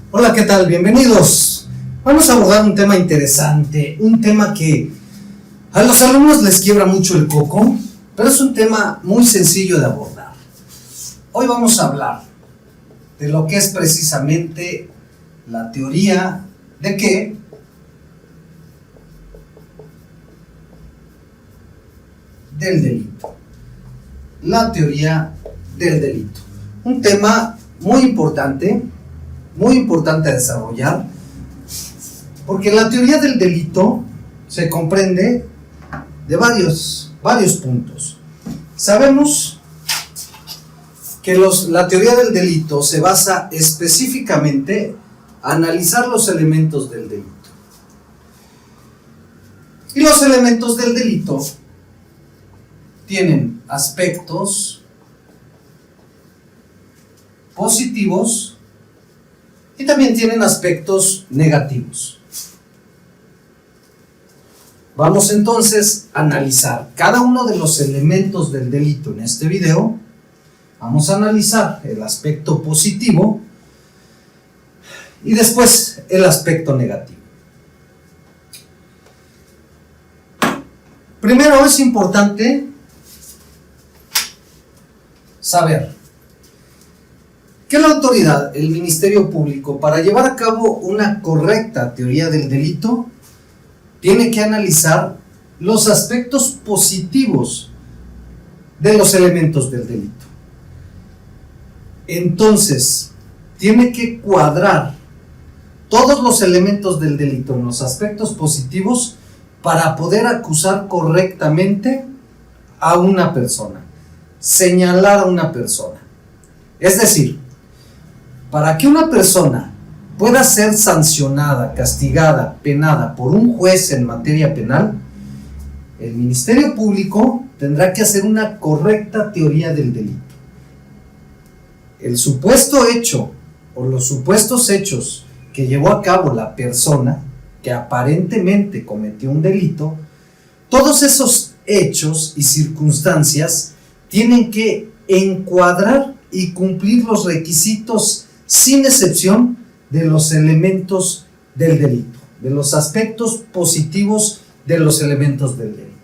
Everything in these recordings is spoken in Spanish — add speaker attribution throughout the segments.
Speaker 1: Hola, ¿qué tal? Bienvenidos. Vamos a abordar un tema interesante, un tema que a los alumnos les quiebra mucho el coco, pero es un tema muy sencillo de abordar. Hoy vamos a hablar de lo que es precisamente la teoría de qué. Del delito. La teoría del delito. Un tema muy importante a desarrollar, porque la teoría del delito se comprende de varios puntos. Sabemos que la teoría del delito se basa específicamente en analizar los elementos del delito. Y los elementos del delito tienen aspectos positivos y también tienen aspectos negativos. Vamos entonces a analizar cada uno de los elementos del delito en este video. Vamos a analizar el aspecto positivo y después el aspecto negativo. Primero es importante saber que la autoridad, el Ministerio Público, para llevar a cabo una correcta teoría del delito, tiene que analizar los aspectos positivos de los elementos del delito. Entonces, tiene que cuadrar todos los elementos del delito en los aspectos positivos para poder acusar correctamente a una persona, señalar a una persona. Es decir, para que una persona pueda ser sancionada, castigada, penada por un juez en materia penal, el Ministerio Público tendrá que hacer una correcta teoría del delito. El supuesto hecho o los supuestos hechos que llevó a cabo la persona que aparentemente cometió un delito, todos esos hechos y circunstancias tienen que encuadrar y cumplir los requisitos sin excepción de los elementos del delito, de los aspectos positivos de los elementos del delito.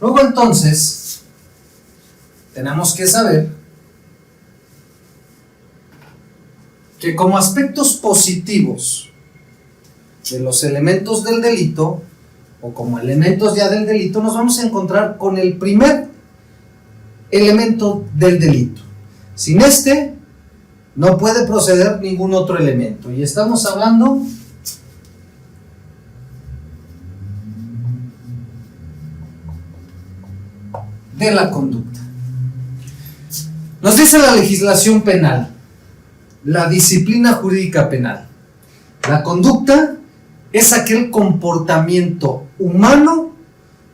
Speaker 1: Luego entonces, tenemos que saber que como aspectos positivos de los elementos del delito, o como elementos ya del delito, nos vamos a encontrar con el primer elemento del delito. Sin este, no puede proceder ningún otro elemento. Y estamos hablando de la conducta. Nos dice la legislación penal, la disciplina jurídica penal: la conducta es aquel comportamiento humano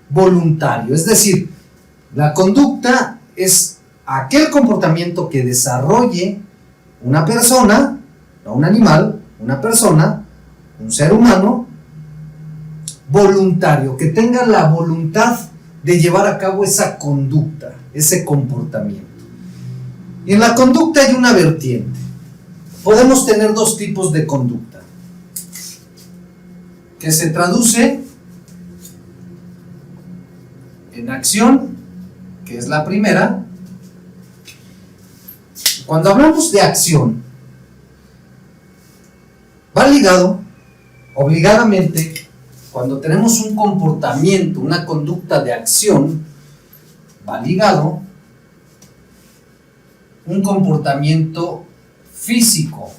Speaker 1: voluntario. Es decir, la conducta es aquel comportamiento que desarrolle una persona, no un animal, una persona, un ser humano voluntario, que tenga la voluntad de llevar a cabo esa conducta, ese comportamiento. Y en la conducta hay una vertiente. Podemos tener dos tipos de conducta, que se traduce en acción, que es la primera. Cuando hablamos de acción, va ligado, obligadamente, cuando tenemos un comportamiento, una conducta de acción, va ligado un comportamiento físico.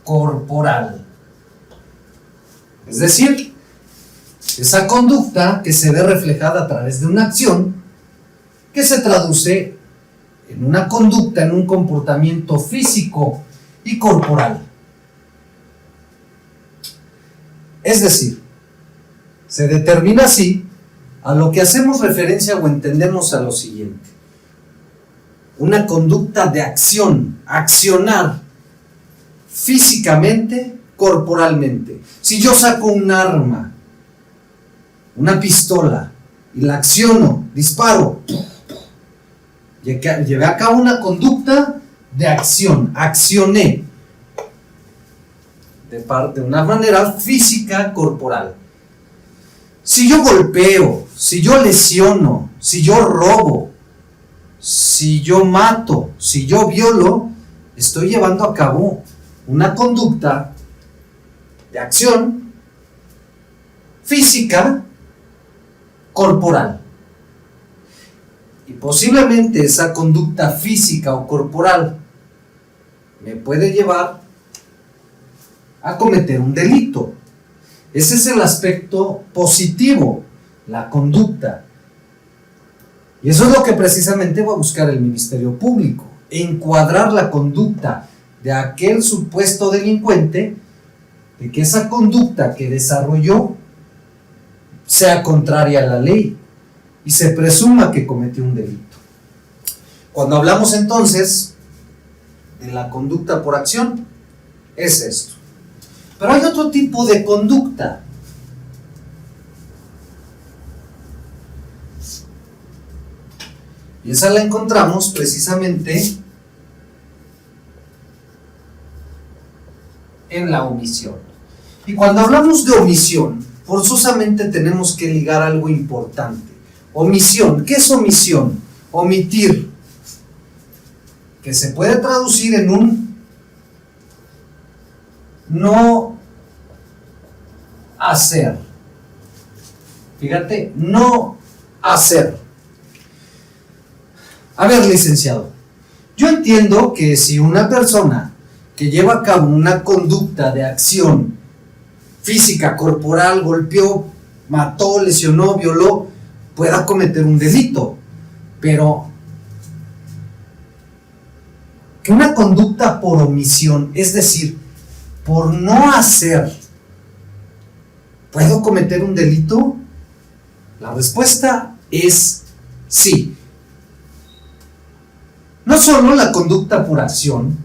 Speaker 1: Corporal. Es decir, esa conducta que se ve reflejada a través de una acción que se traduce en una conducta, en un comportamiento físico y corporal. Es decir, se determina así a lo que hacemos referencia o entendemos a lo siguiente: una conducta de acción, accionar físicamente, corporalmente. Si yo saco un arma, una pistola, y la acciono, disparo, Llevé a cabo una conducta de acción, accioné de una manera física, corporal. Si yo golpeo, si yo lesiono, si yo robo, si yo mato, si yo violo, estoy llevando a cabo una conducta de acción física, corporal. Y posiblemente esa conducta física o corporal me puede llevar a cometer un delito. Ese es el aspecto positivo, la conducta. Y eso es lo que precisamente va a buscar el Ministerio Público, encuadrar la conducta de aquel supuesto delincuente, de que esa conducta que desarrolló sea contraria a la ley y se presuma que cometió un delito. Cuando hablamos entonces de la conducta por acción, es esto. Pero hay otro tipo de conducta. Y esa la encontramos precisamente en la omisión. Y cuando hablamos de omisión, forzosamente tenemos que ligar algo importante. Omisión, ¿qué es omisión? Omitir, que se puede traducir en un no hacer. Fíjate, no hacer. A ver, licenciado, yo entiendo que si una persona que lleva a cabo una conducta de acción física, corporal, golpeó, mató, lesionó, violó, pueda cometer un delito, pero que una conducta por omisión, es decir, por no hacer, ¿puedo cometer un delito? La respuesta es sí. No solo la conducta por acción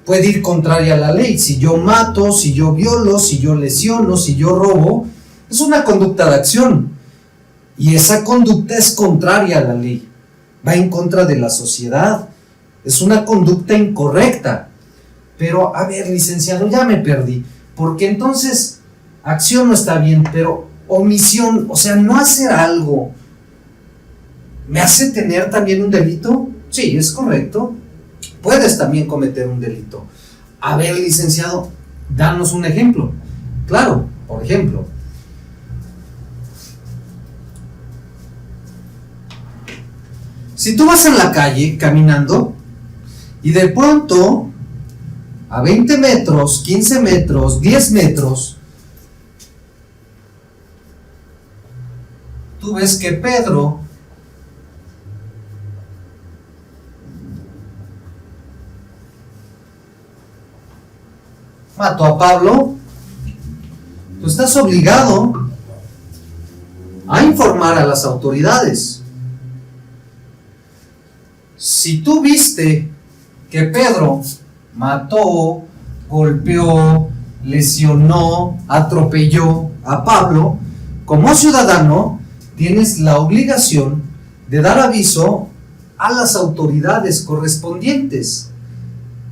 Speaker 1: puede ir contraria a la ley. Si yo mato, si yo violo, si yo lesiono, si yo robo, es una conducta de acción. Y esa conducta es contraria a la ley. Va en contra de la sociedad. Es una conducta incorrecta. Pero, a ver, licenciado, ya me perdí. Porque entonces, acción no está bien, pero omisión, o sea, no hacer algo, ¿me hace tener también un delito? Sí, es correcto. Puedes también cometer un delito. A ver, licenciado, danos un ejemplo. Claro, por ejemplo, si tú vas en la calle caminando y de pronto a 20 metros, 15 metros, 10 metros, tú ves que Pedro mató a Pablo, tú estás obligado a informar a las autoridades. Si tú viste que Pedro mató, golpeó, lesionó, atropelló a Pablo, como ciudadano tienes la obligación de dar aviso a las autoridades correspondientes,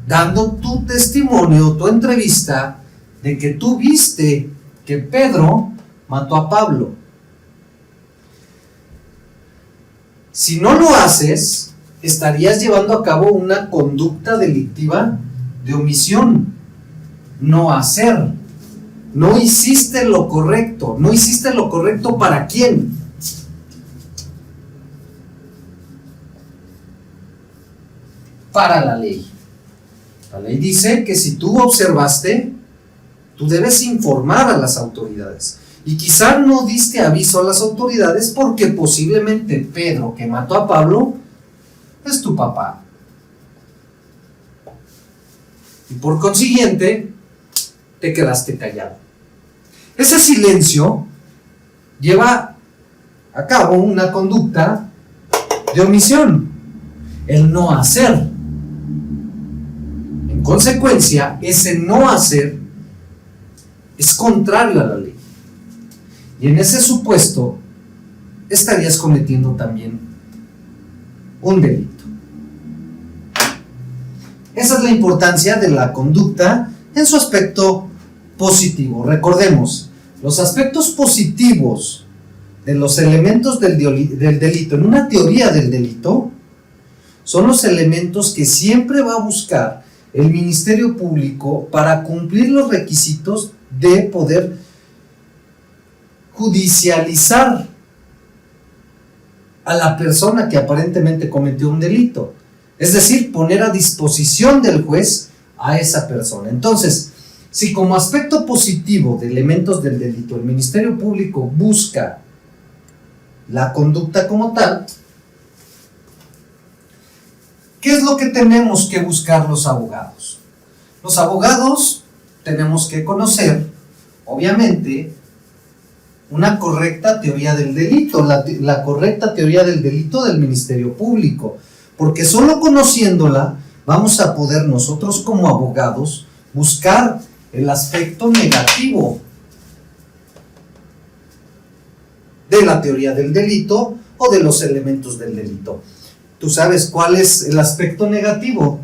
Speaker 1: dando tu testimonio, tu entrevista de que tú viste que Pedro mató a Pablo. Si no lo haces, estarías llevando a cabo una conducta delictiva de omisión, no hacer. No hiciste lo correcto. ¿No hiciste lo correcto para quién? Para la ley. La ley dice que si tú observaste, tú debes informar a las autoridades. Y quizá no diste aviso a las autoridades porque posiblemente Pedro, que mató a Pablo, es tu papá. Y por consiguiente, te quedaste callado. Ese silencio lleva a cabo una conducta de omisión, el no hacer. En consecuencia, ese no hacer es contrario a la ley. Y en ese supuesto, estarías cometiendo también un delito. Esa es la importancia de la conducta en su aspecto positivo. Recordemos, los aspectos positivos de los elementos del delito en una teoría del delito son los elementos que siempre va a buscar el Ministerio Público para cumplir los requisitos de poder judicializar a la persona que aparentemente cometió un delito. Es decir, poner a disposición del juez a esa persona. Entonces, si como aspecto positivo de elementos del delito el Ministerio Público busca la conducta como tal, ¿qué es lo que tenemos que buscar los abogados? Los abogados tenemos que conocer, obviamente, una correcta teoría del delito, la correcta teoría del delito del Ministerio Público, porque solo conociéndola vamos a poder nosotros como abogados buscar el aspecto negativo de la teoría del delito o de los elementos del delito. ¿Tú sabes cuál es el aspecto negativo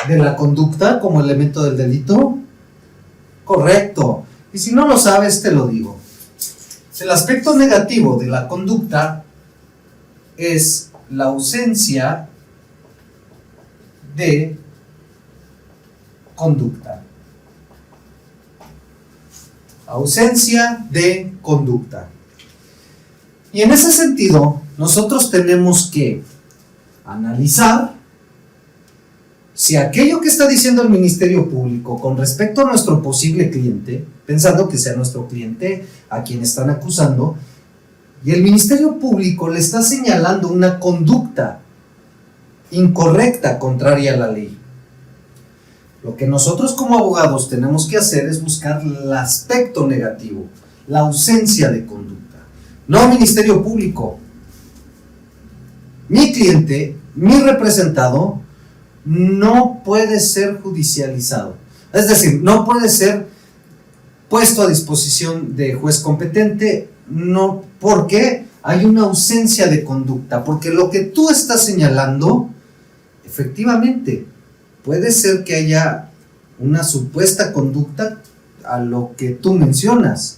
Speaker 1: de la conducta como elemento del delito? Correcto. Y si no lo sabes, te lo digo. El aspecto negativo de la conducta es la ausencia de conducta. Ausencia de conducta. Y en ese sentido, nosotros tenemos que analizar si aquello que está diciendo el Ministerio Público con respecto a nuestro posible cliente, pensando que sea nuestro cliente a quien están acusando, y el Ministerio Público le está señalando una conducta incorrecta, contraria a la ley. Lo que nosotros como abogados tenemos que hacer es buscar el aspecto negativo, la ausencia de conducta. No, Ministerio Público, mi cliente, mi representado, no puede ser judicializado. Es decir, no puede ser puesto a disposición de juez competente, no, porque hay una ausencia de conducta, porque lo que tú estás señalando, efectivamente, puede ser que haya una supuesta conducta a lo que tú mencionas,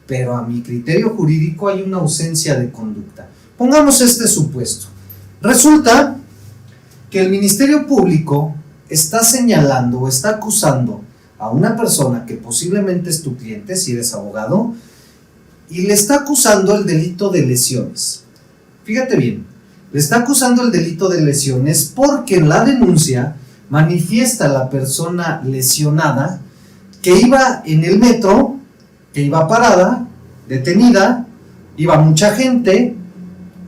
Speaker 1: pero a mi criterio jurídico hay una ausencia de conducta. Pongamos este supuesto. Resulta que el Ministerio Público está señalando o está acusando a una persona que posiblemente es tu cliente, si eres abogado, y le está acusando el delito de lesiones. Fíjate bien, le está acusando el delito de lesiones porque en la denuncia manifiesta a la persona lesionada que iba en el metro, que iba parada, detenida, iba mucha gente,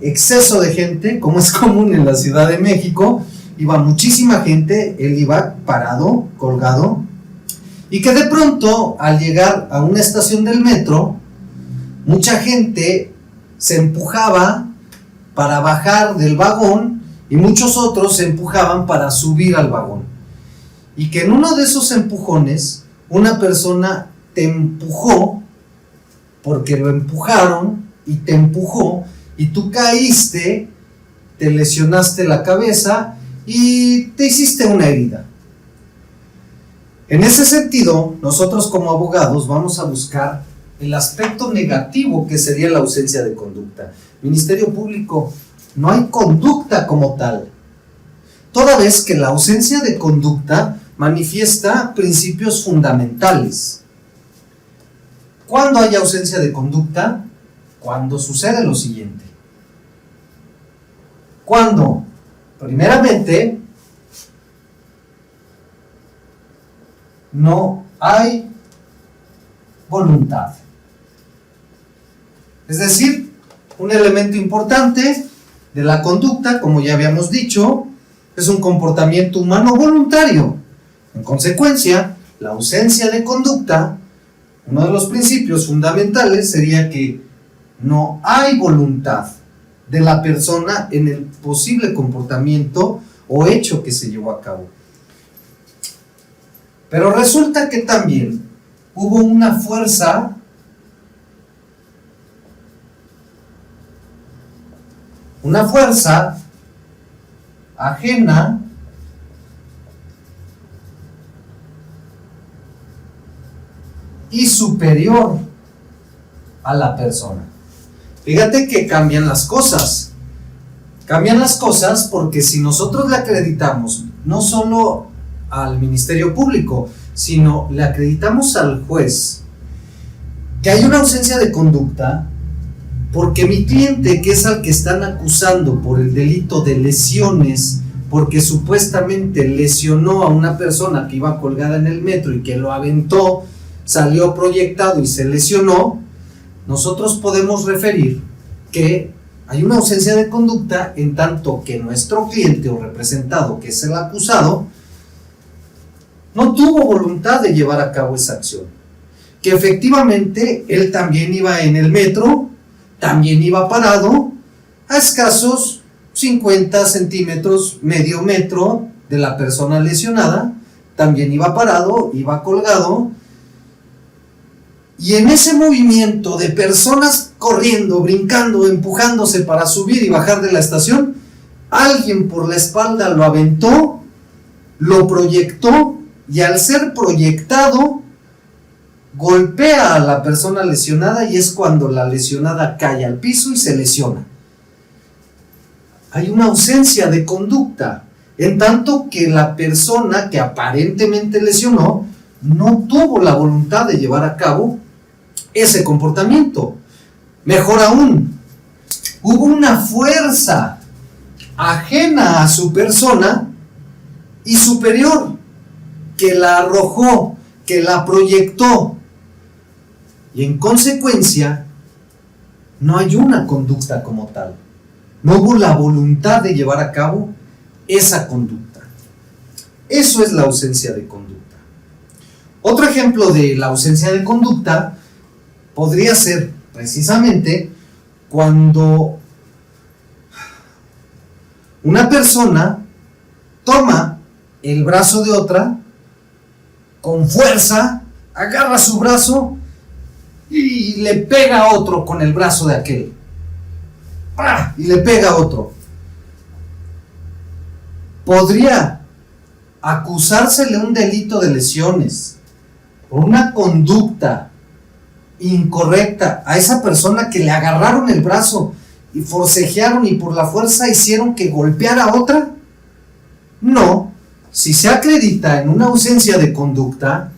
Speaker 1: exceso de gente, como es común en la Ciudad de México, iba muchísima gente, él iba parado, colgado, y que de pronto al llegar a una estación del metro, mucha gente se empujaba para bajar del vagón y muchos otros se empujaban para subir al vagón. Y que en uno de esos empujones, una persona te empujó porque lo empujaron y te empujó y tú caíste, te lesionaste la cabeza y te hiciste una herida. En ese sentido, nosotros como abogados vamos a buscar el aspecto negativo que sería la ausencia de conducta. Ministerio Público, no hay conducta como tal, toda vez que la ausencia de conducta manifiesta principios fundamentales. ¿Cuándo hay ausencia de conducta? Cuando sucede lo siguiente. Cuando, primeramente, no hay voluntad. Es decir, un elemento importante de la conducta, como ya habíamos dicho, es un comportamiento humano voluntario. En consecuencia, la ausencia de conducta, uno de los principios fundamentales sería que no hay voluntad de la persona en el posible comportamiento o hecho que se llevó a cabo. Pero resulta que también hubo una fuerza ajena y superior a la persona. Fíjate que cambian las cosas. Cambian las cosas porque si nosotros le acreditamos no solo al Ministerio Público, sino le acreditamos al juez que hay una ausencia de conducta, porque mi cliente, que es al que están acusando por el delito de lesiones, porque supuestamente lesionó a una persona que iba colgada en el metro y que lo aventó, salió proyectado y se lesionó, nosotros podemos referir que hay una ausencia de conducta en tanto que nuestro cliente o representado, que es el acusado, no tuvo voluntad de llevar a cabo esa acción. Que efectivamente él también iba en el metro, también iba parado a escasos 50 centímetros, medio metro de la persona lesionada, también iba parado, iba colgado, y en ese movimiento de personas corriendo, brincando, empujándose para subir y bajar de la estación, alguien por la espalda lo aventó, lo proyectó, y al ser proyectado golpea a la persona lesionada, y es cuando la lesionada cae al piso y se lesiona. Hay una ausencia de conducta, en tanto que la persona que aparentemente lesionó no tuvo la voluntad de llevar a cabo ese comportamiento. Mejor aún, hubo una fuerza ajena a su persona y superior que la arrojó, que la proyectó, y en consecuencia no hay una conducta como tal. No hubo la voluntad de llevar a cabo esa conducta. Eso es la ausencia de conducta. Otro ejemplo de la ausencia de conducta podría ser precisamente cuando una persona toma el brazo de otra con fuerza, agarra su brazo y le pega a otro con el brazo de aquel. ¡Pah! Y le pega a otro. Podría acusársele un delito de lesiones por una conducta incorrecta a esa persona que le agarraron el brazo y forcejearon y por la fuerza hicieron que golpeara a otra. No, si se acredita en una ausencia de conducta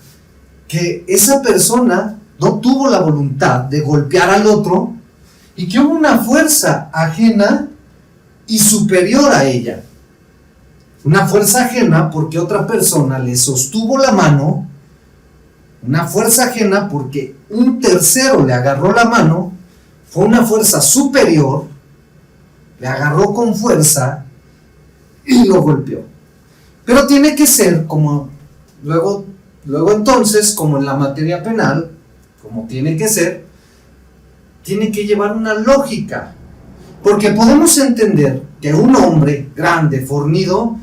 Speaker 1: que esa persona no tuvo la voluntad de golpear al otro y que hubo una fuerza ajena y superior a ella. Una fuerza ajena porque otra persona le sostuvo la mano, una fuerza ajena porque un tercero le agarró la mano, fue una fuerza superior, le agarró con fuerza y lo golpeó. Pero tiene que ser como, luego entonces, como en la materia penal, como tiene que ser, tiene que llevar una lógica. Porque podemos entender que un hombre grande, fornido,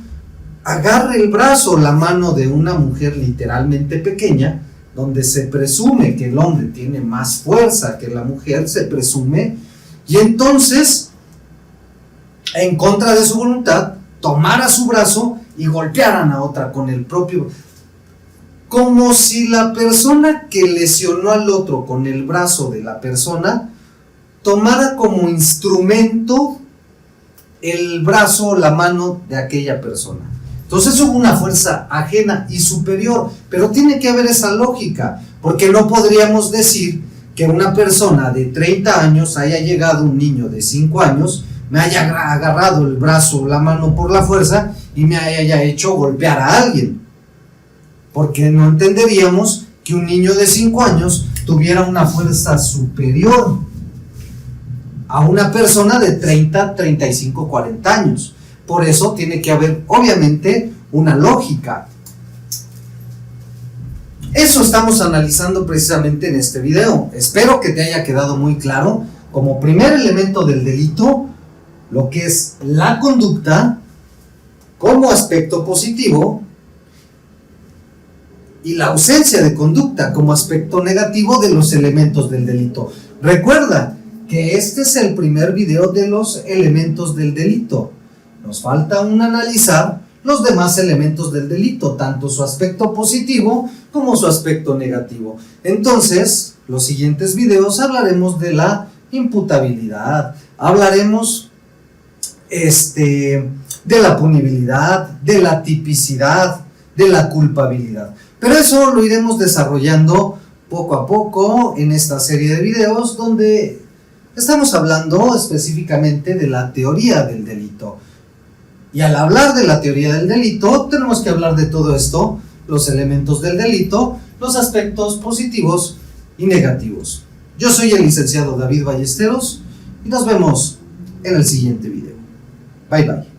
Speaker 1: agarre el brazo o la mano de una mujer literalmente pequeña, donde se presume que el hombre tiene más fuerza que la mujer, se presume, y entonces, en contra de su voluntad, tomara su brazo y golpearan a otra con el propio, como si la persona que lesionó al otro con el brazo de la persona tomara como instrumento el brazo o la mano de aquella persona. Entonces hubo una fuerza ajena y superior, pero tiene que haber esa lógica, porque no podríamos decir que una persona de 30 años haya llegado un niño de 5 años, me haya agarrado el brazo o la mano por la fuerza y me haya hecho golpear a alguien, porque no entenderíamos que un niño de 5 años tuviera una fuerza superior a una persona de 30, 35, 40 años. Por eso tiene que haber, obviamente, una lógica. Eso estamos analizando precisamente en este video. Espero que te haya quedado muy claro, como primer elemento del delito, lo que es la conducta como aspecto positivo y la ausencia de conducta como aspecto negativo de los elementos del delito. Recuerda que este es el primer video de los elementos del delito. Nos falta aún analizar los demás elementos del delito, tanto su aspecto positivo como su aspecto negativo. Entonces, los siguientes videos hablaremos de la imputabilidad, hablaremos de la punibilidad, de la tipicidad, de la culpabilidad. Pero eso lo iremos desarrollando poco a poco en esta serie de videos donde estamos hablando específicamente de la teoría del delito. Y al hablar de la teoría del delito, tenemos que hablar de todo esto, los elementos del delito, los aspectos positivos y negativos. Yo soy el licenciado David Ballesteros y nos vemos en el siguiente video. Bye bye.